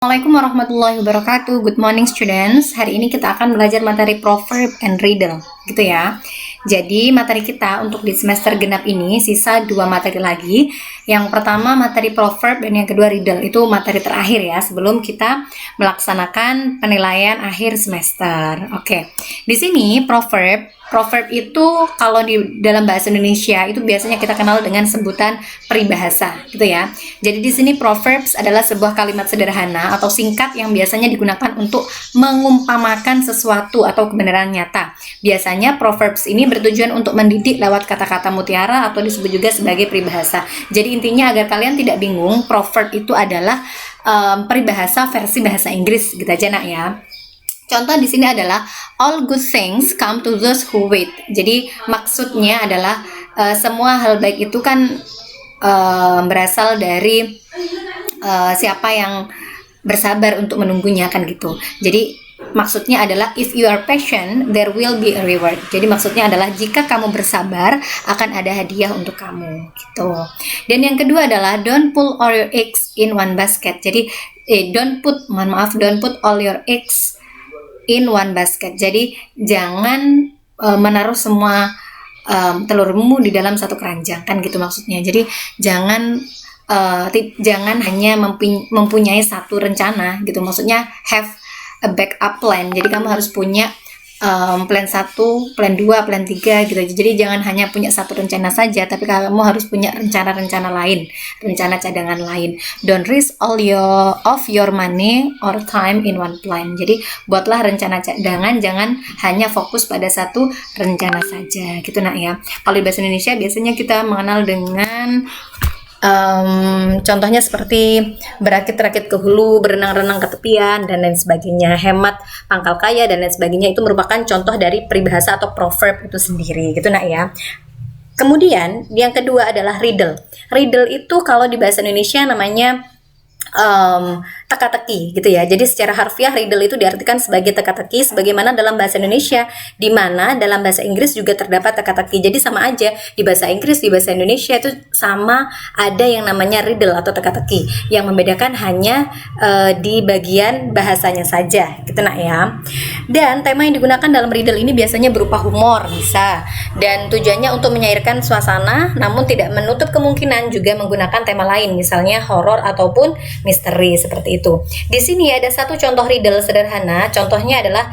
Assalamualaikum warahmatullahi wabarakatuh. Good morning students. Hari ini kita akan belajar materi proverb and riddle, gitu ya. Jadi materi kita untuk di semester genap ini sisa 2 materi lagi. Yang pertama materi proverb dan yang kedua riddle. Itu materi terakhir ya sebelum kita melaksanakan penilaian akhir semester. Oke. Di sini Proverb itu kalau di dalam bahasa Indonesia itu biasanya kita kenal dengan sebutan peribahasa, gitu ya. Jadi di sini proverbs adalah sebuah kalimat sederhana atau singkat yang biasanya digunakan untuk mengumpamakan sesuatu atau kebenaran nyata. Biasanya proverbs ini bertujuan untuk mendidik lewat kata-kata mutiara atau disebut juga sebagai peribahasa. Jadi intinya agar kalian tidak bingung, proverb itu adalah peribahasa versi bahasa Inggris, gitu aja nak ya. Contoh di sini adalah all good things come to those who wait. Jadi maksudnya adalah semua hal baik itu kan berasal dari siapa yang bersabar untuk menunggunya kan gitu. Jadi maksudnya adalah if you are patient there will be a reward. Jadi maksudnya adalah jika kamu bersabar akan ada hadiah untuk kamu gitu. Dan yang kedua adalah don't put all your eggs in one basket. Jadi don't put all your eggs in one basket. Jadi jangan menaruh semua telurmu di dalam satu keranjang kan gitu maksudnya. Jadi jangan hanya mempunyai satu rencana gitu. Maksudnya have a backup plan. Jadi kamu harus punya plan 1, plan 2, plan 3 gitu. Jadi jangan hanya punya satu rencana saja, tapi kamu harus punya rencana-rencana lain, rencana cadangan lain. Don't risk all of your money or time in one plan. Jadi buatlah rencana cadangan, jangan hanya fokus pada satu rencana saja gitu nak ya. Kalau di bahasa Indonesia biasanya kita mengenal dengan contohnya seperti berakit-rakit ke hulu, berenang-renang ke tepian, dan lain sebagainya, hemat pangkal kaya, dan lain sebagainya. Itu merupakan contoh dari peribahasa atau proverb itu sendiri, gitu nak ya. Kemudian yang kedua adalah riddle. Riddle itu kalau di bahasa Indonesia namanya teka-teki gitu ya. Jadi secara harfiah riddle itu diartikan sebagai teka-teki sebagaimana dalam bahasa Indonesia, di mana dalam bahasa Inggris juga terdapat teka-teki. Jadi sama aja di bahasa Inggris, di bahasa Indonesia itu sama ada yang namanya riddle atau teka-teki. Yang membedakan hanya di bagian bahasanya saja gitu nak ya. Dan tema yang digunakan dalam riddle ini biasanya berupa humor bisa, dan tujuannya untuk menyairkan suasana namun tidak menutup kemungkinan juga menggunakan tema lain, misalnya horor ataupun misteri seperti itu. Di sini ada satu contoh riddle sederhana. Contohnya adalah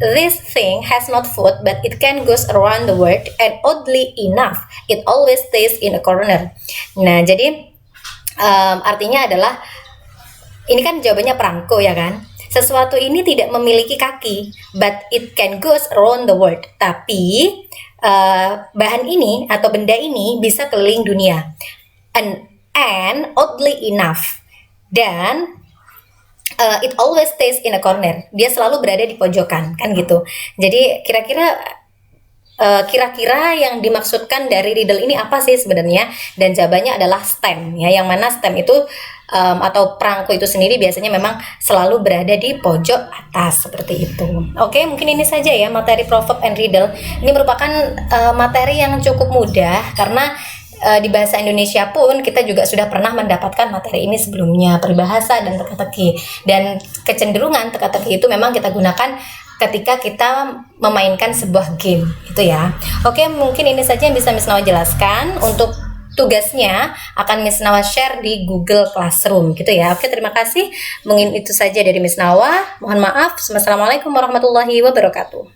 this thing has not food but it can goes around the world and oddly enough it always stays in a corner. Nah, jadi artinya adalah ini kan jawabannya perangko ya kan. Sesuatu ini tidak memiliki kaki but it can goes around the world. Tapi bahan ini atau benda ini bisa keliling dunia. And oddly enough, dan it always stays in a corner. Dia selalu berada di pojokan, kan gitu. Jadi kira-kira yang dimaksudkan dari riddle ini apa sih sebenarnya? Dan jawabannya adalah stem ya. Yang mana stem itu atau perangko itu sendiri biasanya memang selalu berada di pojok atas seperti itu. Oke, mungkin ini saja ya materi proverb and riddle. Ini merupakan materi yang cukup mudah karena di bahasa Indonesia pun kita juga sudah pernah mendapatkan materi ini sebelumnya, peribahasa dan teka-teki. Dan kecenderungan teka-teki itu memang kita gunakan ketika kita memainkan sebuah game gitu ya. Oke, mungkin ini saja yang bisa Miss Nawa jelaskan. Untuk tugasnya akan Miss Nawa share di Google Classroom gitu ya. Oke, terima kasih. Mungkin itu saja dari Miss Nawa. Mohon maaf. Wassalamualaikum warahmatullahi wabarakatuh.